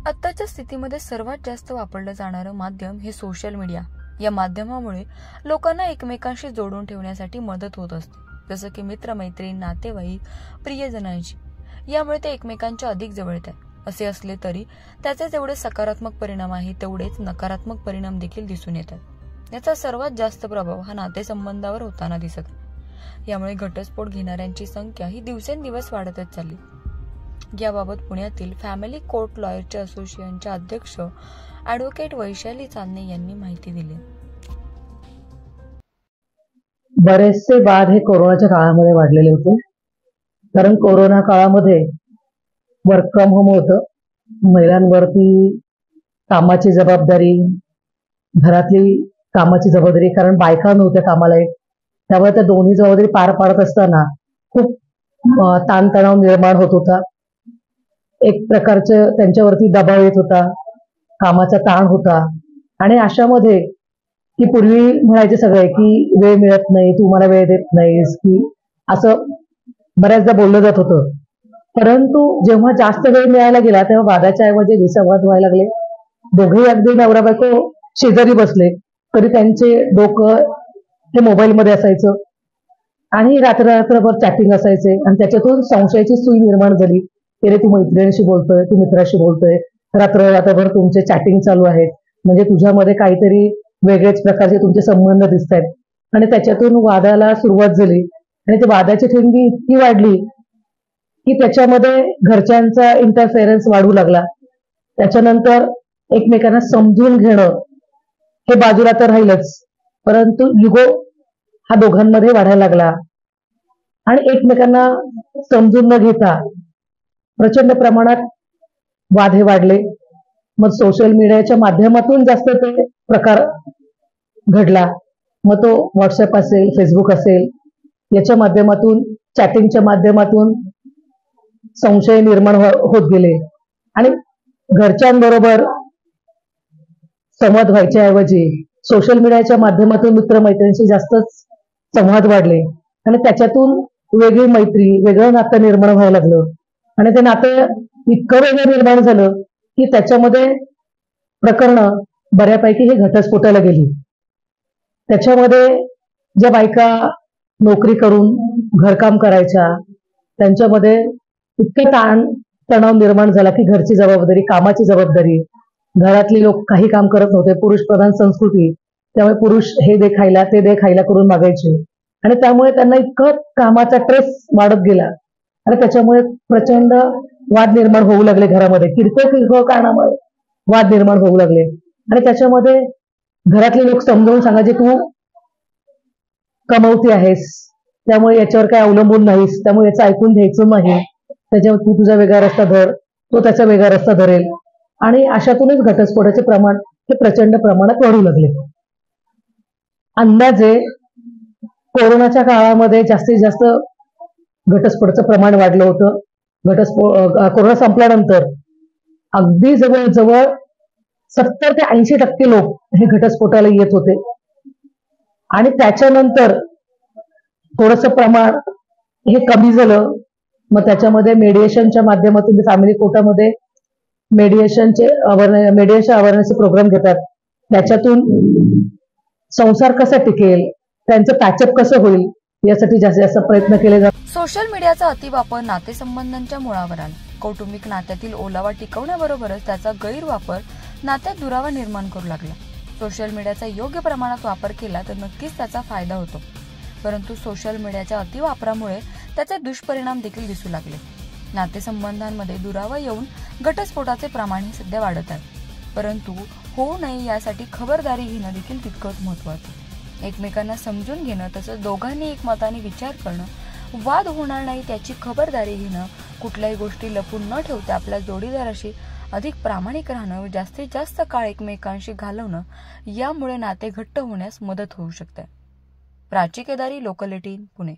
आत्ताच्या स्थितीमध्ये सर्वात जास्त वापरलं जाणारं माध्यम हे सोशल मीडिया. या माध्यमामुळे लोकांना एकमेकांशी जोडून ठेवण्यासाठी मदत होत असते, जसं की मित्रमैत्रीण, नातेवाईक, प्रियजनांची. यामुळे ते एकमेकांच्या अधिक जवळ येतात. असे असले तरी त्याचे जेवढे सकारात्मक परिणाम आहेत तेवढेच नकारात्मक परिणाम देखील दिसून येतात. याचा सर्वात जास्त प्रभाव हा नातेसंबंधावर होताना दिसत आहे. यामुळे घटस्फोट घेणाऱ्यांची संख्या ही दिवसेंदिवस वाढतच चालली. याबाबत पुण्यातील फॅमिली कोर्ट लॉयरच्या असोसिएशनच्या अध्यक्ष ॲडव्होकेट वैशाली चांदणे यांनी माहिती दिली. बरेचसे वाद हे कोरोनाच्या काळामध्ये वाढलेले होते. कारण कोरोना काळामध्ये वर्क फ्रॉम होम होतं. महिलांवरती कामाची जबाबदारी, घरातली कामाची जबाबदारी, कारण बायका नव्हत्या कामाला येत. त्यामुळे त्या दोन्ही जबाबदारी पार पाडत असताना खूप ताणतणाव निर्माण होत होता. एक प्रकारचं त्यांच्यावरती दबाव येत होता, कामाचा ताण होता. आणि अशामध्ये की पूर्वी म्हणायचे सगळे की वेळ मिळत नाही, तू मला वेळ देत नाहीस, की असं बऱ्याचदा बोललं जात होतं. परंतु जेव्हा जास्त वेळ मिळायला गेला तेव्हा वादाच्या ऐवजी विसंवाद व्हायला लागले. दोघेही अगदी नवरा बायको शेजारी बसले तरी त्यांचे डोकं हे मोबाईलमध्ये असायचं आणि रात्रभर चॅटिंग असायचे. आणि त्याच्यातून संशयाची सुई निर्माण झाली. रे तू मैत्रिणीशी बोलतोय, तू मित्राशी बोलतोय, रात्रभर तुमचे चॅटिंग चालू आहेत, म्हणजे तुझ्यामध्ये काहीतरी वेगळेच प्रकारचे तुमचे संबंध दिसत आहेत. आणि त्याच्यातून वादाला सुरुवात झाली. आणि ती वादाची ठिणगी इतकी वाढली की त्याच्यामध्ये घरच्यांचा इंटरफेरन्स वाढू लागला. त्याच्यानंतर एकमेकांना समजून घेणं हे बाजूला तर राहीलच, परंतु इगो हा दोघांमध्ये वाढायला लागला. आणि एकमेकांना समजून न घेता प्रचंड प्रमाणात वाद हे वाढले. मग सोशल मीडियाच्या माध्यमातून जास्त ते प्रकार घडला. मग तो व्हॉट्सअप असेल, फेसबुक असेल, याच्या माध्यमातून, चॅटिंगच्या माध्यमातून संशय निर्माण होत गेले. आणि घरच्यांबरोबर संवाद व्हायच्या ऐवजी सोशल मीडियाच्या माध्यमातून मित्रमैत्रिणींशी जास्तच संवाद वाढले. आणि त्याच्यातून वेगळी मैत्री, वेगळं नातं निर्माण व्हायला लागलं. आणि ते नातं इतकं वेगळं निर्माण झालं की त्याच्यामध्ये प्रकरणं बऱ्यापैकी हे घटस्फोटाला गेली. त्याच्यामध्ये ज्या बायका नोकरी करून घरकाम करायच्या त्यांच्यामध्ये इतकं तणाव निर्माण झाला की घरची जबाबदारी, कामाची जबाबदारी, घरातले लोक काही काम करत नव्हते. पुरुष प्रधान संस्कृती, त्यामुळे पुरुष हे दे खायला, ते दे खायला करून मागायचे. आणि त्यामुळे त्यांना इतकं कामाचा ट्रेस वाढत गेला. आणि त्याच्यामुळे प्रचंड वाद निर्माण होऊ लागले घरामध्ये. किरकोळ कारणामुळे वाद निर्माण होऊ लागले. आणि त्याच्यामध्ये घरातले लोक समजावून सांगायचे, तू कमवती आहेस, त्यामुळे याच्यावर काय अवलंबून नाहीस, त्यामुळे याचं ऐकून घ्यायचं नाही, त्याच्यावर तू तुझा वेगळा रस्ता धर, तो त्याचा वेगळा रस्ता धरेल. आणि अशातूनच घटस्फोटाचे प्रमाण हे प्रचंड प्रमाणात वाढू लागले. अंदाजे कोरोनाच्या काळामध्ये जास्तीत जास्त घटस्फोटाचं प्रमाण वाढलं होतं. कोरोना संपल्यानंतर अगदी जवळजवळ 70 ते 80% लोक हे घटस्फोटाला येत होते. आणि त्याच्यानंतर थोडस प्रमाण हे कमी झालं. मग त्याच्यामध्ये मेडिएशनच्या माध्यमातून फॅमिली कोर्टामध्ये मेडिएशन अवेअरनेस प्रोग्राम घेतात. त्याच्यातून संसार कसा टिकेल, त्यांचं पॅचअप कसं होईल, यासाठी जास्तीत जास्त प्रयत्न केले जातात. सोशल मीडियाचा अतिवापर नातेसंबंधांच्या मुळावर आला. कौटुंबिक नात्यातील ओलावा टिकवण्याबरोबरच त्याचा गैरवापर नात्यात दुरावा निर्माण करू लागला. सोशल मीडियाचा योग्य प्रमाणात वापर केला तर नक्कीच त्याचा फायदा होतो, परंतु सोशल मीडियाच्या अतिवापरामुळे त्याचे दुष्परिणाम देखील दिसू लागले. नातेसंबंधांमध्ये दुरावा येऊन घटस्फोटाचे प्रमाण सध्या वाढत आहे. परंतु होऊ नये यासाठी खबरदारी घेणं देखील तितकंच महत्त्वाचं. एकमेकांना समजून घेणं, तसंच दोघांनी एकमताने विचार करणं, वाद होणार नाही त्याची खबरदारी घेणं, कुठल्याही गोष्टी लपून न ठेवता आपल्या जोडीदाराशी अधिक प्रामाणिक राहणं व जास्तीत जास्त काळ एकमेकांशी घालवणं, यामुळे नाते घट्ट होण्यास मदत होऊ शकते. प्राची केदारी, लोकल 18, पुणे.